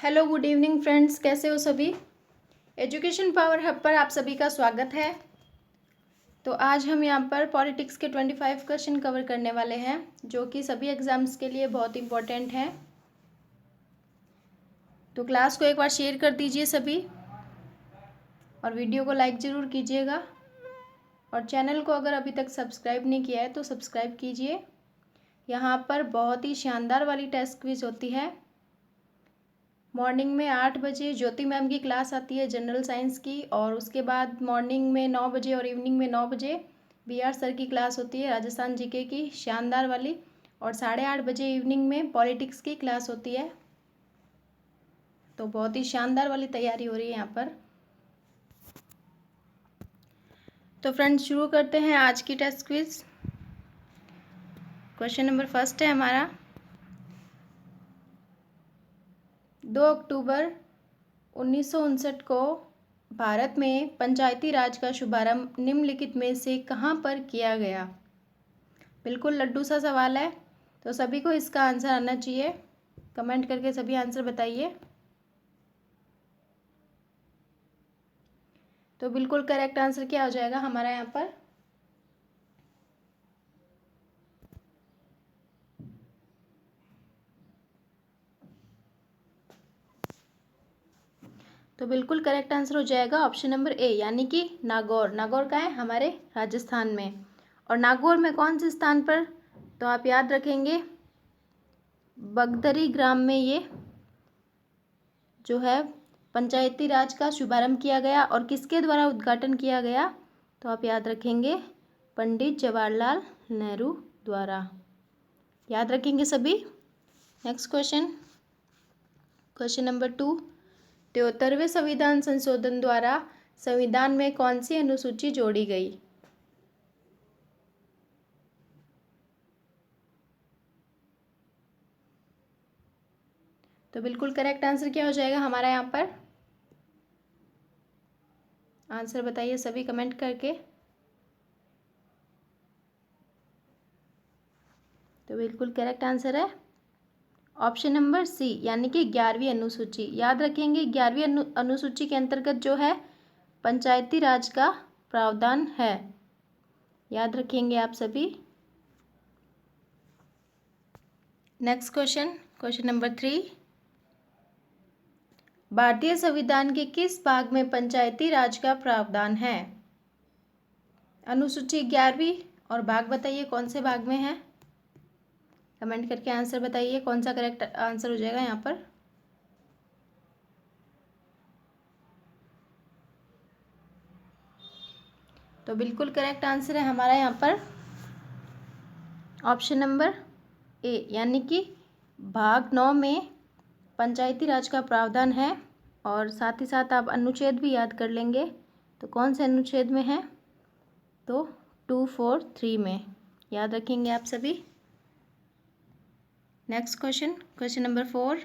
Hello good evening friends, कैसे हो सभी। एजुकेशन पावर हब पर आप सभी का स्वागत है। तो आज हम यहाँ पर पॉलिटिक्स के 25 क्वेश्चन कवर करने वाले हैं जो कि सभी एग्जाम्स के लिए बहुत इंपॉर्टेंट हैं। तो क्लास को एक बार शेयर कर दीजिए सभी और वीडियो को लाइक ज़रूर कीजिएगा और चैनल को अगर अभी तक सब्सक्राइब नहीं किया है तो सब्सक्राइब कीजिए। यहाँ पर बहुत ही शानदार वाली टेस्ट क्विज होती है। मॉर्निंग में 8 बजे ज्योति मैम की क्लास आती है जनरल साइंस की, और उसके बाद मॉर्निंग में 9 बजे और इवनिंग में 9 बजे BR सर की क्लास होती है राजस्थान जीके की शानदार वाली, और 8:30 बजे इवनिंग में पॉलिटिक्स की क्लास होती है। तो बहुत ही शानदार वाली तैयारी हो रही है यहाँ पर। तो फ्रेंड्स शुरू करते हैं आज की test quiz. Question number first है हमारा, 2 अक्टूबर 1959 को भारत में पंचायती राज का शुभारंभ निम्नलिखित में से कहाँ पर किया गया। बिल्कुल लड्डू सा सवाल है, तो सभी को इसका आंसर आना चाहिए। कमेंट करके सभी आंसर बताइए। तो बिल्कुल करेक्ट आंसर क्या हो जाएगा हमारा यहाँ पर, तो बिल्कुल करेक्ट आंसर हो जाएगा ऑप्शन नंबर ए यानी कि नागौर। नागौर का है हमारे राजस्थान में। और नागौर में कौन से स्थान पर, तो आप याद रखेंगे बगदरी ग्राम में ये जो है पंचायती राज का शुभारंभ किया गया। और किसके द्वारा उद्घाटन किया गया, तो आप याद रखेंगे पंडित जवाहरलाल नेहरू द्वारा। याद रखेंगे सभी। नेक्स्ट क्वेश्चन, क्वेश्चन नंबर 2, 73वें संविधान संशोधन द्वारा संविधान में कौन सी अनुसूची जोड़ी गई। तो बिल्कुल करेक्ट आंसर क्या हो जाएगा हमारा यहाँ पर, आंसर बताइए सभी कमेंट करके। तो बिल्कुल करेक्ट आंसर है ऑप्शन नंबर सी यानी कि 11वीं अनुसूची। याद रखेंगे 11वीं अनुसूची के अंतर्गत जो है पंचायती राज का प्रावधान है। याद रखेंगे आप सभी। नेक्स्ट क्वेश्चन, क्वेश्चन नंबर 3, भारतीय संविधान के किस भाग में पंचायती राज का प्रावधान है। अनुसूची 11वीं और भाग बताइए कौन से भाग में है। कमेंट करके आंसर बताइए कौन सा करेक्ट आंसर हो जाएगा यहाँ पर। तो बिल्कुल करेक्ट आंसर है हमारा यहाँ पर ऑप्शन नंबर ए यानी कि भाग 9 में पंचायती राज का प्रावधान है। और साथ ही साथ आप अनुच्छेद भी याद कर लेंगे। तो कौन से अनुच्छेद में है, तो 243 में। याद रखेंगे आप सभी। नेक्स्ट क्वेश्चन, क्वेश्चन नंबर 4,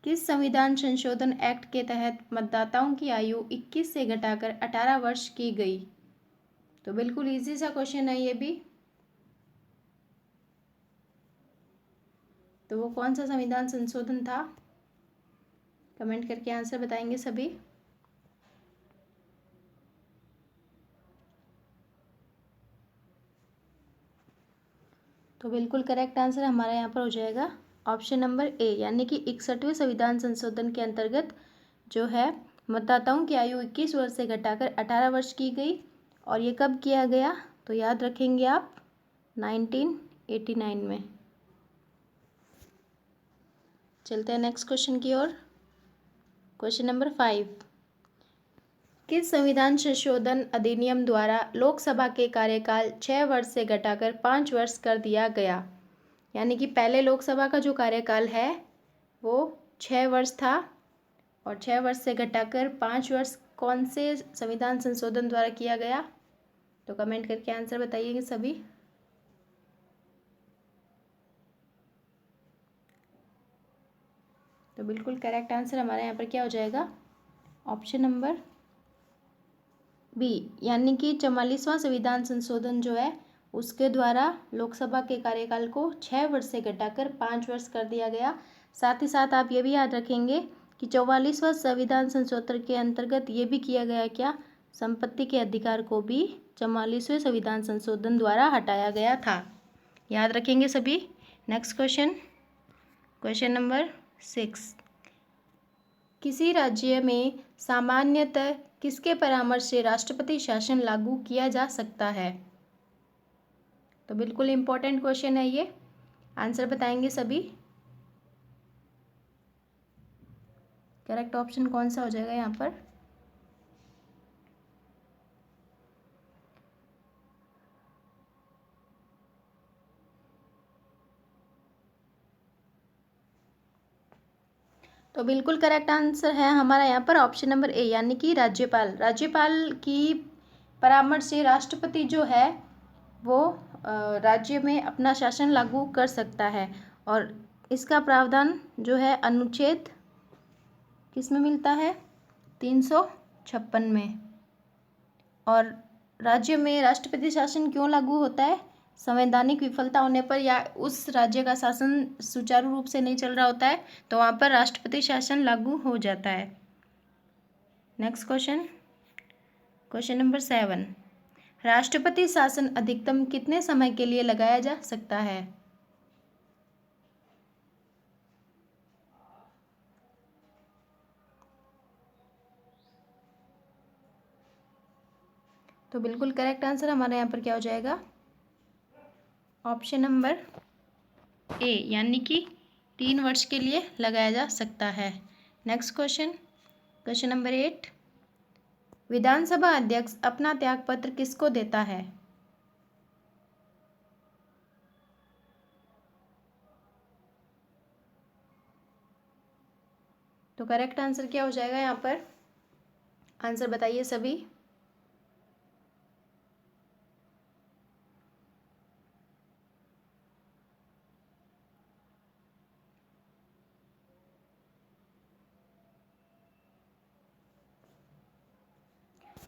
किस संविधान संशोधन एक्ट के तहत मतदाताओं की आयु 21 से घटाकर 18 वर्ष की गई। तो बिल्कुल इजी सा क्वेश्चन है ये भी। तो वो कौन सा संविधान संशोधन था, कमेंट करके आंसर बताएंगे सभी। तो बिल्कुल करेक्ट आंसर हमारा यहाँ पर हो जाएगा ऑप्शन नंबर ए यानी कि 61वें संविधान संशोधन के अंतर्गत जो है मतदाताओं की आयु 21 वर्ष से घटाकर 18 वर्ष की गई। और ये कब किया गया, तो याद रखेंगे आप 1989 में। चलते हैं नेक्स्ट क्वेश्चन की ओर। क्वेश्चन नंबर 5, किस संविधान संशोधन अधिनियम द्वारा लोकसभा के कार्यकाल 6 वर्ष से घटाकर 5 वर्ष कर दिया गया। यानी कि पहले लोकसभा का जो कार्यकाल है वो 6 वर्ष था और 6 वर्ष से घटाकर 5 वर्ष कौन से संविधान संशोधन द्वारा किया गया। तो कमेंट करके आंसर बताइए सभी। तो बिल्कुल करेक्ट आंसर हमारे यहाँ पर क्या हो जाएगा ऑप्शन नंबर बी यानी कि 44वां संविधान संशोधन जो है उसके द्वारा लोकसभा के कार्यकाल को 6 वर्ष से घटाकर 5 वर्ष कर दिया गया। साथ ही साथ आप ये भी याद रखेंगे कि 44वां संविधान संशोधन के अंतर्गत ये भी किया गया क्या, संपत्ति के अधिकार को भी 44वें संविधान संशोधन द्वारा हटाया गया था। याद रखेंगे सभी। Next question, question number 6। किसी राज्य में सामान्यतः किसके परामर्श से राष्ट्रपति शासन लागू किया जा सकता है। तो बिल्कुल इम्पोर्टेंट क्वेश्चन है ये, आंसर बताएंगे सभी। करेक्ट ऑप्शन कौन सा हो जाएगा यहाँ पर। तो बिल्कुल करेक्ट आंसर है हमारा यहाँ पर ऑप्शन नंबर ए, यानी कि राज्यपाल। राज्यपाल की परामर्श से राष्ट्रपति जो है वो राज्य में अपना शासन लागू कर सकता है, और इसका प्रावधान जो है अनुच्छेद किस में मिलता है, 356 में। और राज्य में राष्ट्रपति शासन क्यों लागू होता है, संवैधानिक विफलता होने पर या उस राज्य का शासन सुचारू रूप से नहीं चल रहा होता है तो वहाँ पर राष्ट्रपति शासन लागू हो जाता है। Next question, question number 7। राष्ट्रपति शासन अधिकतम कितने समय के लिए लगाया जा सकता है। तो बिल्कुल करेक्ट आंसर हमारे यहाँ पर क्या हो जाएगा, ऑप्शन नंबर ए, यानी कि 3 वर्ष के लिए लगाया जा सकता है। Next question, question number 8। विधानसभा अध्यक्ष अपना त्यागपत्र किसको देता है। तो करेक्ट आंसर क्या हो जाएगा यहाँ पर, आंसर बताइए सभी।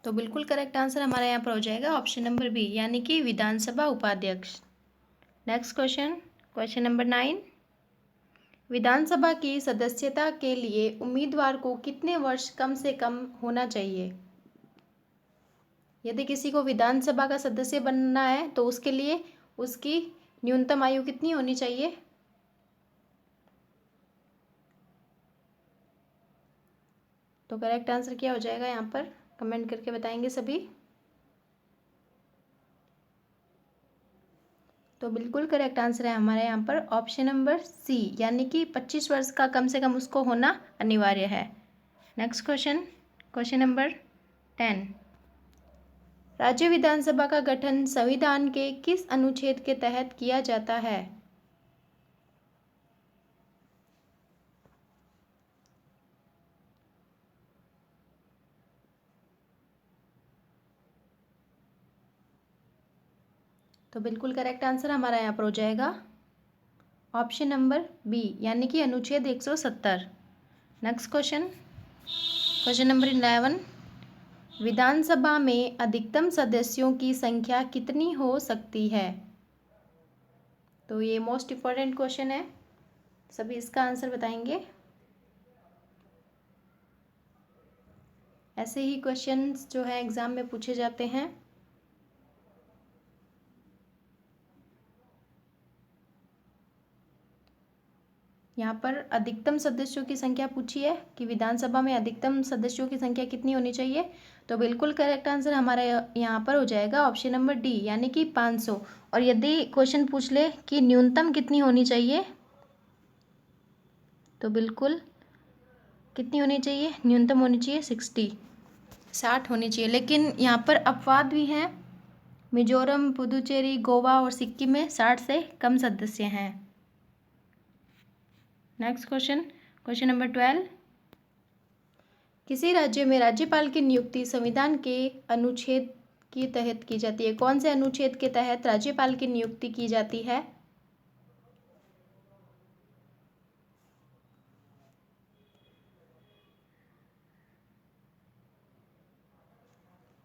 तो बिल्कुल करेक्ट आंसर हमारा यहाँ पर हो जाएगा ऑप्शन नंबर बी, यानी कि विधानसभा उपाध्यक्ष। Next question, question number 9। विधानसभा की सदस्यता के लिए उम्मीदवार को कितने वर्ष कम से कम होना चाहिए। यदि किसी को विधानसभा का सदस्य बनना है तो उसके लिए उसकी न्यूनतम आयु कितनी होनी चाहिए। तो करेक्ट आंसर क्या हो जाएगा यहाँ पर, कमेंट करके बताएंगे सभी। तो बिल्कुल करेक्ट आंसर है हमारे यहाँ पर ऑप्शन नंबर सी, यानी कि 25 वर्ष का कम से कम उसको होना अनिवार्य है। Next question, question number 10। राज्य विधानसभा का गठन संविधान के किस अनुच्छेद के तहत किया जाता है। तो बिल्कुल करेक्ट आंसर हमारा यहाँ पर हो जाएगा ऑप्शन नंबर बी, यानी कि अनुच्छेद 170। Next question, question number 11। विधानसभा में अधिकतम सदस्यों की संख्या कितनी हो सकती है। तो ये मोस्ट इम्पॉर्टेंट क्वेश्चन है, सभी इसका आंसर बताएंगे। ऐसे ही क्वेश्चंस जो है एग्जाम में पूछे जाते हैं। यहाँ पर अधिकतम सदस्यों की संख्या पूछी है कि विधानसभा में अधिकतम सदस्यों की संख्या कितनी होनी चाहिए। तो बिल्कुल करेक्ट आंसर हमारा यहाँ पर हो जाएगा ऑप्शन नंबर डी, यानी कि 500। और यदि क्वेश्चन पूछ ले कि न्यूनतम कितनी होनी चाहिए, तो बिल्कुल कितनी होनी चाहिए, न्यूनतम होनी चाहिए 60 होनी चाहिए। लेकिन यहाँ पर अपवाद भी हैं, मिजोरम, पुदुचेरी, गोवा और सिक्किम में 60 से कम सदस्य हैं। Next question, question number 12। किसी राज्य में राज्यपाल की नियुक्ति संविधान के अनुच्छेद के तहत की जाती है। कौन से अनुच्छेद के तहत राज्यपाल की नियुक्ति की जाती है।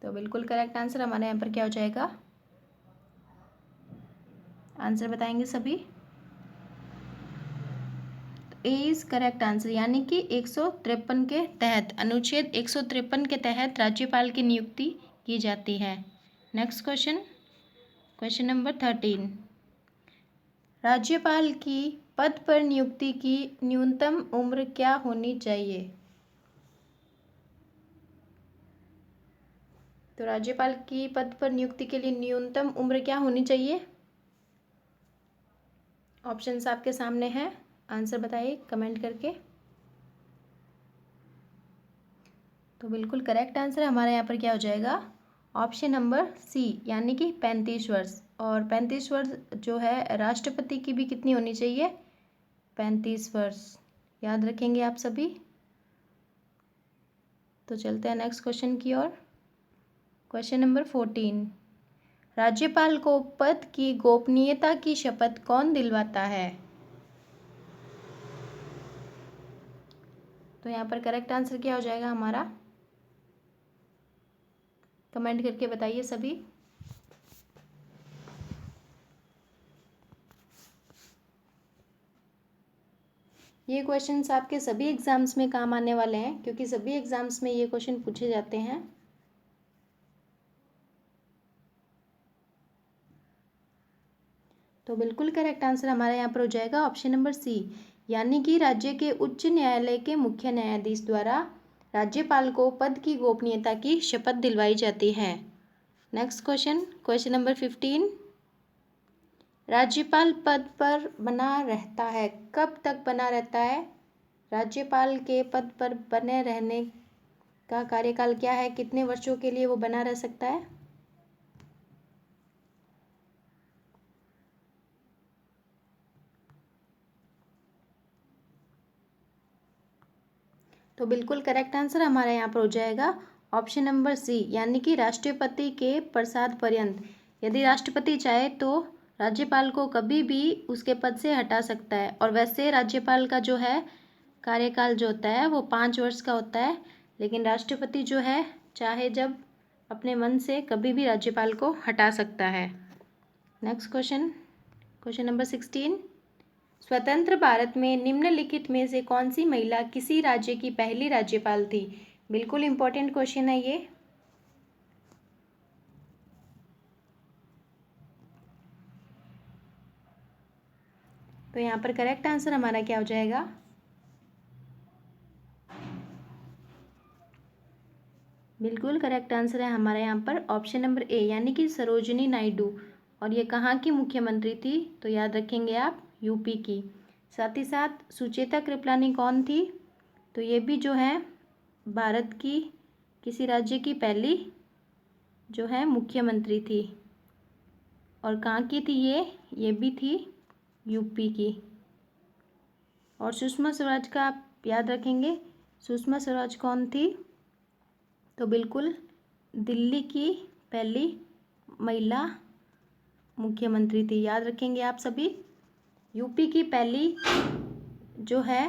तो बिल्कुल करेक्ट आंसर हमारे यहाँ पर क्या हो जाएगा, आंसर बताएंगे सभी। ए इज़ करेक्ट आंसर, यानी कि 153 के तहत, अनुच्छेद 153 के तहत राज्यपाल की नियुक्ति की जाती है। नेक्स्ट क्वेश्चन, क्वेश्चन नंबर 13, राज्यपाल की पद पर नियुक्ति की न्यूनतम उम्र क्या होनी चाहिए? तो राज्यपाल की पद पर नियुक्ति के लिए न्यूनतम उम्र क्या होनी चाहिए? ऑप्शंस आपके सामने हैं, आंसर बताइए कमेंट करके। तो बिल्कुल करेक्ट आंसर हमारा यहाँ पर क्या हो जाएगा? ऑप्शन नंबर सी, यानी कि 35 वर्ष। और 35 वर्ष जो है राष्ट्रपति की भी कितनी होनी चाहिए? 35 वर्ष। याद रखेंगे आप सभी। तो चलते हैं नेक्स्ट क्वेश्चन की ओर। क्वेश्चन नंबर 14, राज्यपाल को पद की गोपनीयता की शपथ कौन दिलवाता है? तो यहाँ पर करेक्ट आंसर क्या हो जाएगा हमारा? कमेंट करके बताइए सभी। ये क्वेश्चंस आपके सभी एग्जाम्स में काम आने वाले हैं, क्योंकि सभी एग्जाम्स में ये क्वेश्चन पूछे जाते हैं। तो बिल्कुल करेक्ट आंसर हमारा यहाँ पर हो जाएगा ऑप्शन नंबर सी, यानी कि राज्य के उच्च न्यायालय के मुख्य न्यायाधीश द्वारा राज्यपाल को पद की गोपनीयता की शपथ दिलवाई जाती है। नेक्स्ट क्वेश्चन, क्वेश्चन नंबर 15, राज्यपाल पद पर बना रहता है, कब तक बना रहता है? राज्यपाल के पद पर बने रहने का कार्यकाल क्या है? कितने वर्षों के लिए वो बना रह सकता है? तो बिल्कुल करेक्ट आंसर हमारा यहाँ पर हो जाएगा ऑप्शन नंबर सी, यानी कि राष्ट्रपति के प्रसाद पर्यंत। यदि राष्ट्रपति चाहे तो राज्यपाल को कभी भी उसके पद से हटा सकता है। और वैसे राज्यपाल का जो है कार्यकाल जो होता है वो 5 वर्ष का होता है, लेकिन राष्ट्रपति जो है चाहे जब अपने मन से कभी भी राज्यपाल को हटा सकता है। नेक्स्ट क्वेश्चन, क्वेश्चन नंबर 16, स्वतंत्र भारत में निम्नलिखित में से कौन सी महिला किसी राज्य की पहली राज्यपाल थी? बिल्कुल इंपॉर्टेंट क्वेश्चन है ये। तो यहाँ पर करेक्ट आंसर हमारा क्या हो जाएगा? बिल्कुल करेक्ट आंसर है हमारा यहाँ पर ऑप्शन नंबर ए, यानी कि सरोजिनी नायडू। और ये कहाँ की मुख्यमंत्री थी? तो याद रखेंगे आप, यूपी की। साथ ही साथ सुचेता कृपलानी कौन थी? तो ये भी जो है भारत की किसी राज्य की पहली जो है मुख्यमंत्री थी। और कहाँ की थी ये भी थी यूपी की। और सुषमा स्वराज का आप याद रखेंगे, सुषमा स्वराज कौन थी? तो बिल्कुल दिल्ली की पहली महिला मुख्यमंत्री थी। याद रखेंगे आप सभी। यूपी की पहली जो है